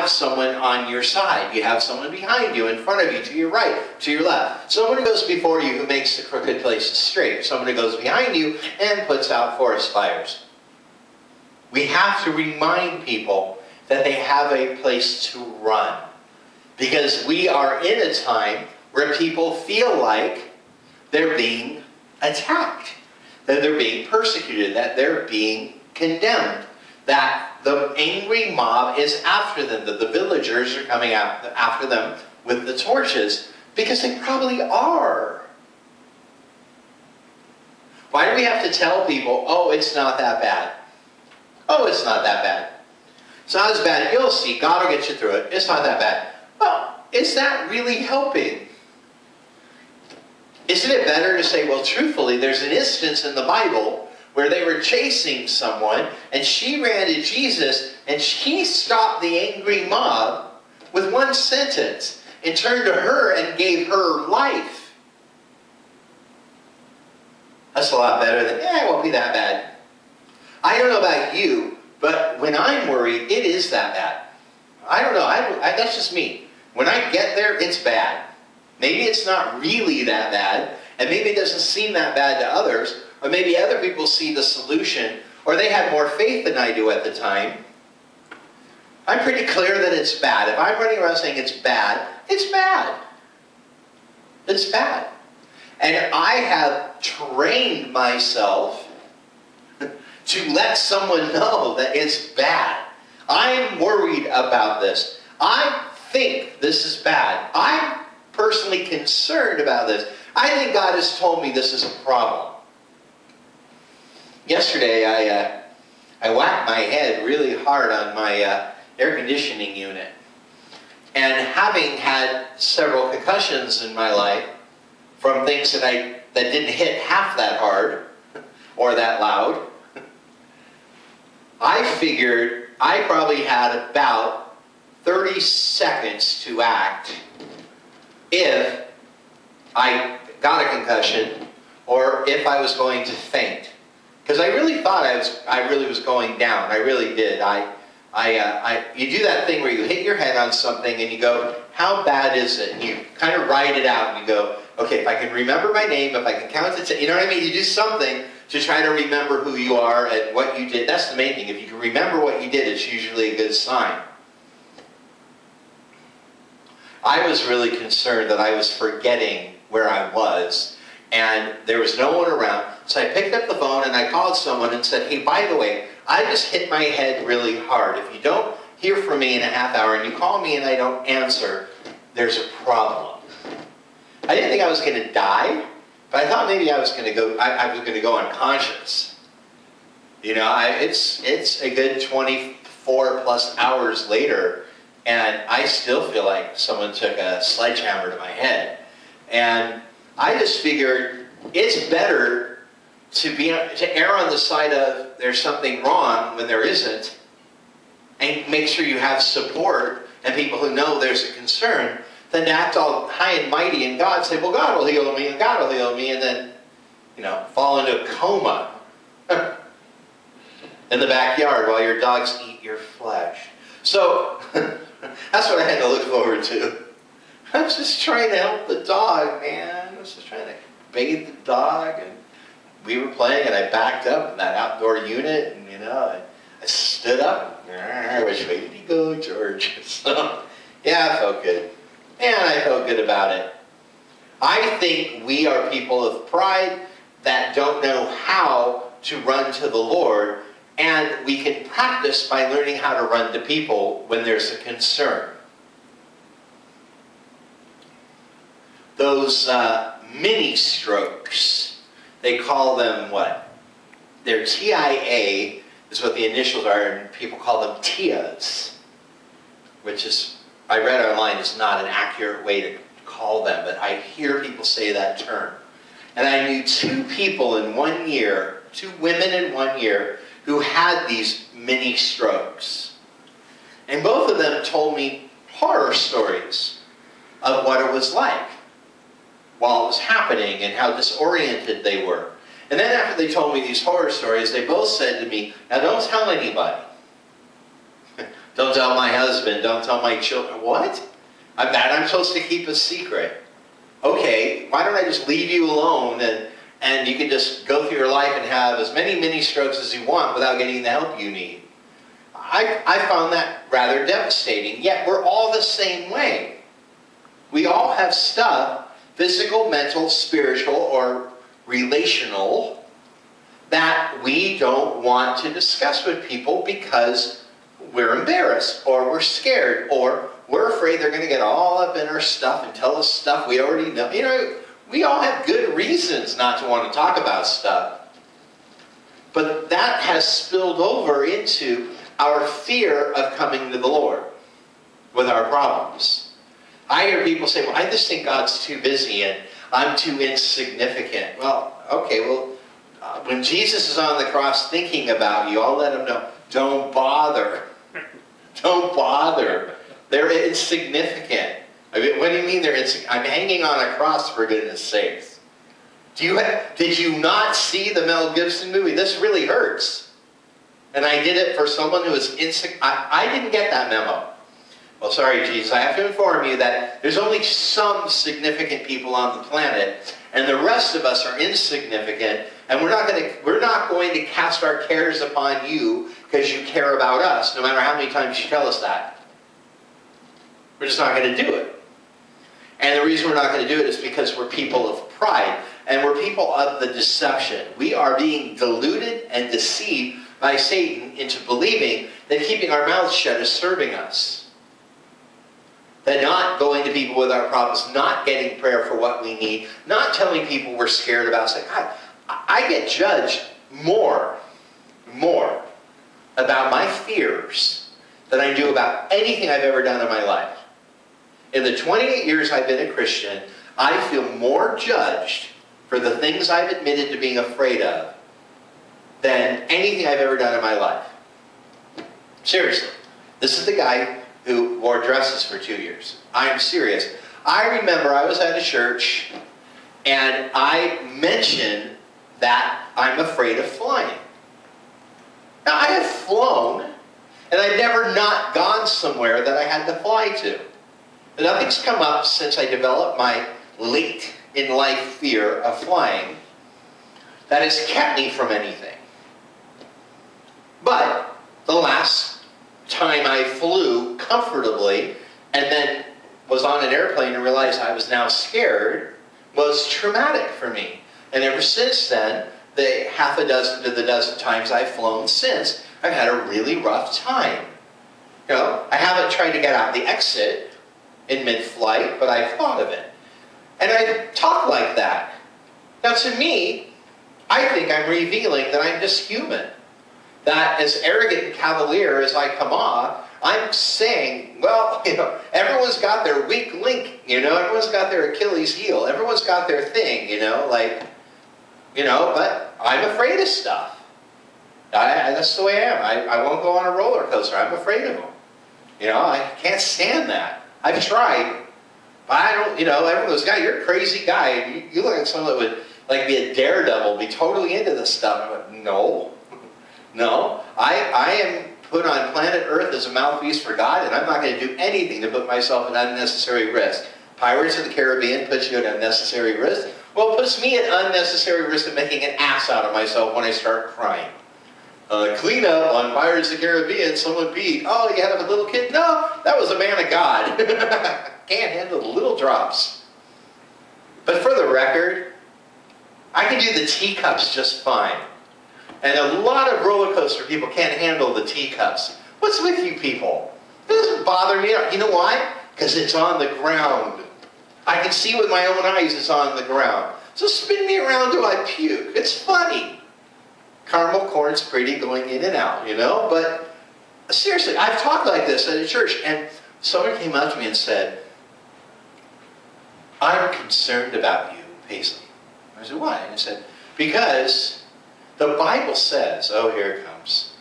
have someone on your side. You have someone behind you, in front of you, to your right, to your left. Someone who goes before you who makes the crooked places straight. Someone who goes behind you and puts out forest fires. We have to remind people that they have a place to run. Because we are in a time where people feel like they're being attacked, that they're being persecuted, that they're being condemned, that the angry mob is after them, that the villagers are coming after them with the torches, because they probably are. Why do we have to tell people, oh, it's not that bad? Oh, it's not that bad. It's not as bad. You'll see. God will get you through it. It's not that bad. Well, is that really helping? Isn't it better to say, well, truthfully, there's an instance in the Bible where they were chasing someone, and she ran to Jesus, and he stopped the angry mob with one sentence, and turned to her and gave her life. That's a lot better than, it won't be that bad. I don't know about you, but when I'm worried, it is that bad. I don't know. That's just me. When I get there, it's bad. Maybe it's not really that bad, and maybe it doesn't seem that bad to others, or maybe other people see the solution, or they have more faith than I do at the time. I'm pretty clear that it's bad. If I'm running around saying it's bad, it's bad. It's bad. And I have trained myself to let someone know that it's bad. I'm worried about this. I think this is bad. I'm personally concerned about this. I think God has told me this is a problem. Yesterday, I whacked my head really hard on my air conditioning unit. And having had several concussions in my life from things that didn't hit half that hard or that loud, I figured I probably had about 30 seconds to act if I got a concussion or if I was going to faint. Because I really thought I really was going down. I really did. You do that thing where you hit your head on something and you go, how bad is it? And you kind of write it out and you go, okay, if I can remember my name, if I can count to 10, you know what I mean? You do something to try to remember who you are and what you did. That's the main thing. If you can remember what you did, it's usually a good sign. I was really concerned that I was forgetting where I was, and there was no one around. So I picked up the phone and I called someone and said, hey, by the way, I just hit my head really hard. If you don't hear from me in a half hour and you call me and I don't answer, there's a problem. I didn't think I was going to die, but I thought maybe I was going to go unconscious. You know, it's a good 24 plus hours later, and I still feel like someone took a sledgehammer to my head. And I just figured it's better to err on the side of there's something wrong when there isn't, and make sure you have support and people who know there's a concern, than to act all high and mighty in God, say, well, God will heal me, and God will heal me, and then, you know, fall into a coma in the backyard while your dogs eat your flesh. So, that's what I had to look forward to. I was just trying to help the dog, man. I was just trying to bathe the dog, and we were playing, and I backed up in that outdoor unit, and, you know, I stood up, and which way did he go, George? So, yeah, I felt good. And I felt good about it. I think we are people of pride that don't know how to run to the Lord, and we can practice by learning how to run to people when there's a concern. Those mini strokes, they call them what? They're TIA, is what the initials are, and people call them TIAs, which is, I read online, is not an accurate way to call them, but I hear people say that term. And I knew two people in 1 year, two women in 1 year, who had these mini strokes. And both of them told me horror stories of what it was like while it was happening and how disoriented they were. And then after they told me these horror stories, they both said to me, now don't tell anybody. Don't tell my husband. Don't tell my children. What? I'm supposed to keep a secret. Okay, why don't I just leave you alone and you can just go through your life and have as many mini strokes as you want without getting the help you need? I found that rather devastating. Yet we're all the same way. We all have stuff, physical, mental, spiritual, or relational, that we don't want to discuss with people because we're embarrassed, or we're scared, or we're afraid they're going to get all up in our stuff and tell us stuff we already know. You know, we all have good reasons not to want to talk about stuff. But that has spilled over into our fear of coming to the Lord with our problems. I hear people say, well, I just think God's too busy and I'm too insignificant. Well, okay, well, when Jesus is on the cross thinking about you, I'll let him know, don't bother. Don't bother. They're insignificant. I mean, what do you mean they're insignificant? I'm hanging on a cross, for goodness sakes. Did you not see the Mel Gibson movie? This really hurts. And I did it for someone who was insignificant. I didn't get that memo. Well, sorry, Jesus, I have to inform you that there's only some significant people on the planet, and the rest of us are insignificant, and we're not going to cast our cares upon you because you care about us, no matter how many times you tell us that. We're just not going to do it. And the reason we're not going to do it is because we're people of pride, and we're people of the deception. We are being deluded and deceived by Satan into believing that keeping our mouths shut is serving us. That not going to people with our problems, not getting prayer for what we need, not telling people we're scared about. Saying, I get judged more about my fears than I do about anything I've ever done in my life. In the 28 years I've been a Christian, I feel more judged for the things I've admitted to being afraid of than anything I've ever done in my life. Seriously. This is the guy who wore dresses for 2 years. I am serious. I remember I was at a church and I mentioned that I'm afraid of flying. Now, I have flown, and I've never not gone somewhere that I had to fly to. And nothing's come up since I developed my late in life fear of flying that has kept me from anything. But the last time I flew comfortably and then was on an airplane and realized I was now scared was traumatic for me. And ever since then, the half a dozen to the dozen times I've flown since, I've had a really rough time. You know, I haven't tried to get out the exit in mid-flight, but I've thought of it. And I talk like that. Now to me, I think I'm revealing that I'm just human. That as arrogant and cavalier as I come off, I'm saying, well, you know, everyone's got their weak link, you know, everyone's got their Achilles heel, everyone's got their thing, you know, like, you know, but I'm afraid of stuff. That's the way I am. I won't go on a roller coaster. I'm afraid of them. You know, I can't stand that. I've tried, but I don't, you know, everyone goes, God, you're a crazy guy. You look like someone that would, like, be a daredevil, be totally into this stuff. I'm like, no. No. I am put on planet Earth as a mouthpiece for God, and I'm not going to do anything to put myself at unnecessary risk. Pirates of the Caribbean puts you at unnecessary risk. Well, it puts me at unnecessary risk of making an ass out of myself when I start crying. Clean up on Pirates of the Caribbean, someone beat. Oh, you had a little kid? No, that was a man of God. Can't handle the little drops. But for the record, I can do the teacups just fine. And a lot of roller coaster people can't handle the teacups. What's with you people? It doesn't bother me. You know why? Because it's on the ground. I can see with my own eyes it's on the ground. So spin me around till I puke. It's funny. Caramel corn's pretty going in and out, you know? But seriously, I've talked like this at a church, and someone came up to me and said, I'm concerned about you, Paisley. I said, why? And he said, because the Bible says, oh, here it comes,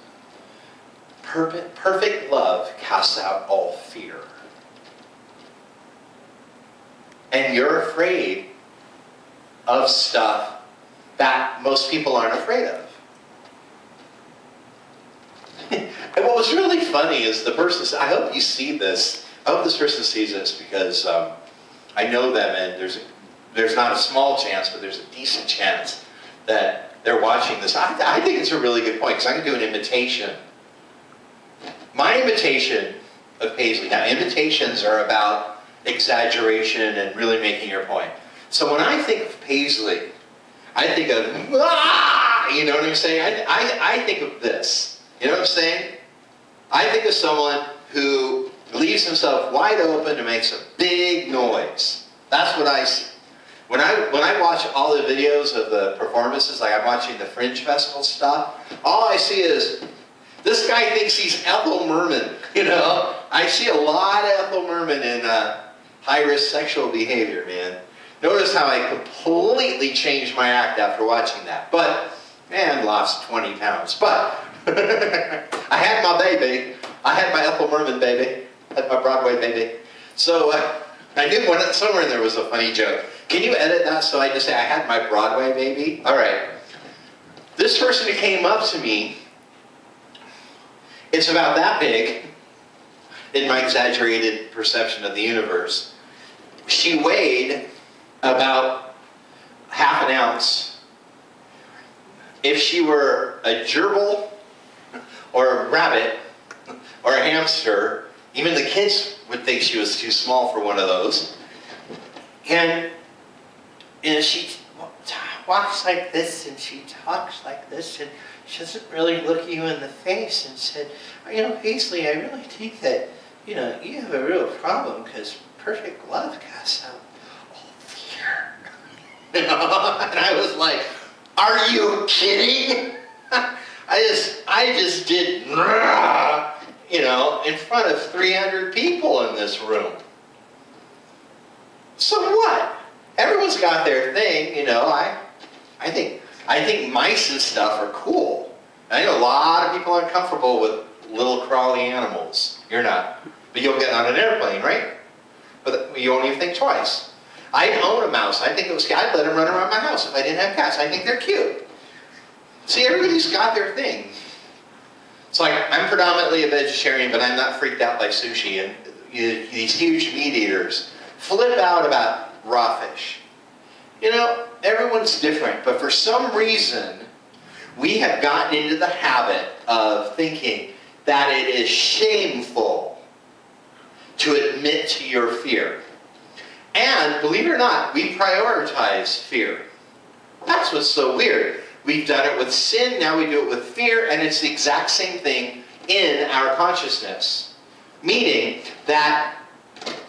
perfect love casts out all fear. And you're afraid of stuff that most people aren't afraid of. And what was really funny is the person said, I hope you see this. I hope this person sees this because I know them, and there's not a small chance, but there's a decent chance that they're watching this. I think it's a really good point because I can do an imitation. My imitation of Paisley. Now, imitations are about exaggeration and really making your point. So when I think of Paisley, I think of, you know what I'm saying? I think of this. You know what I'm saying? I think of someone who leaves himself wide open and makes a big noise. That's what I see. When I watch all the videos of the performances, like I'm watching the Fringe Festival stuff, all I see is, this guy thinks he's Ethel Merman, you know? I see a lot of Ethel Merman in high-risk sexual behavior, man. Notice how I completely changed my act after watching that. But, man, lost 20 pounds. But, I had my baby. I had my Ethel Merman baby. I had my Broadway baby. So, I knew somewhere in there was a funny joke. Can you edit that so I just say I had my Broadway baby? All right. This person who came up to me, it's about that big, in my exaggerated perception of the universe. She weighed about half an ounce. If she were a gerbil, or a rabbit, or a hamster, even the kids would think she was too small for one of those. And she walks like this, and she talks like this, and she doesn't really look you in the face, and said, you know, Paisley, I really think that, you know, you have a real problem because perfect love casts out all fear. You know? And I was like, are you kidding? I just did, you know, in front of 300 people in this room. So what? Everyone's got their thing, you know. I think mice and stuff are cool. I know a lot of people aren't comfortable with little crawly animals. You're not. But you'll get on an airplane, right? But you won't even think twice. I'd own a mouse. I think it was, I'd let them run around my house if I didn't have cats. I think they're cute. See, everybody's got their thing. It's like, I'm predominantly a vegetarian, but I'm not freaked out by sushi. And these huge meat eaters flip out about raw fish. You know, everyone's different, but for some reason, we have gotten into the habit of thinking that it is shameful to admit to your fear. And, believe it or not, we prioritize fear. That's what's so weird. We've done it with sin, now we do it with fear, and it's the exact same thing in our consciousness. Meaning that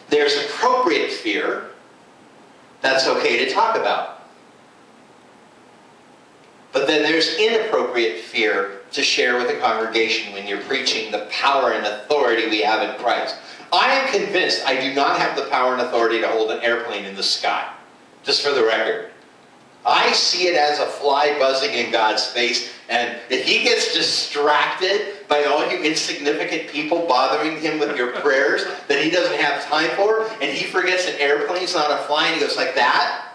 there's appropriate fear that's okay to talk about. But then there's inappropriate fear to share with the congregation when you're preaching the power and authority we have in Christ. I am convinced I do not have the power and authority to hold an airplane in the sky. Just for the record. I see it as a fly buzzing in God's face, and if he gets distracted by all you insignificant people bothering him with your prayers that he doesn't have time for, and he forgets an airplane's not a fly, and he goes like that,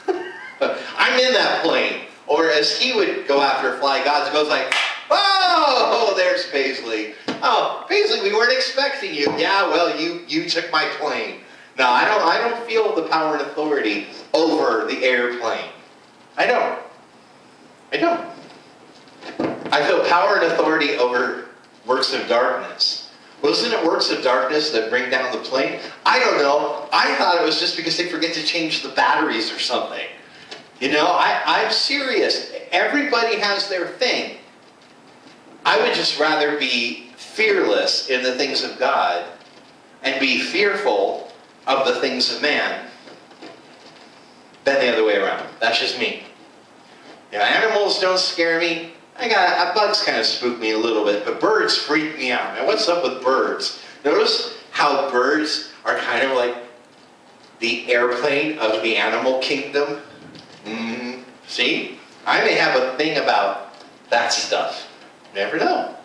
I'm in that plane. Or as he would go after a fly, God goes like, oh, there's Paisley. Oh, Paisley, we weren't expecting you. Yeah, well, you took my plane. No, I don't feel the power and authority over the airplane. I don't. I feel power and authority over works of darkness. Wasn't it works of darkness that bring down the plane? I don't know. I thought it was just because they forget to change the batteries or something. You know, I'm serious. Everybody has their thing. I would just rather be fearless in the things of God and be fearful of the things of man than the other way around. That's just me. You know, animals don't scare me. Bugs kind of spook me a little bit, but birds freak me out. Now, what's up with birds? Notice how birds are kind of like the airplane of the animal kingdom. See? I may have a thing about that stuff. Never know.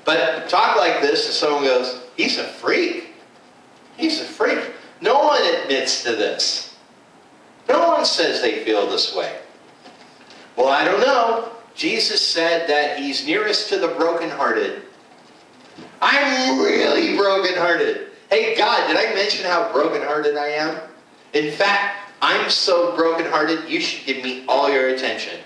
But talk like this and someone goes, he's a freak. He's a freak. No one admits to this. No one says they feel this way. Well, I don't know. Jesus said that he's nearest to the brokenhearted I'm really brokenhearted. Hey, God, did I mention how brokenhearted I am? In fact, I'm so brokenhearted, you should give me all your attention.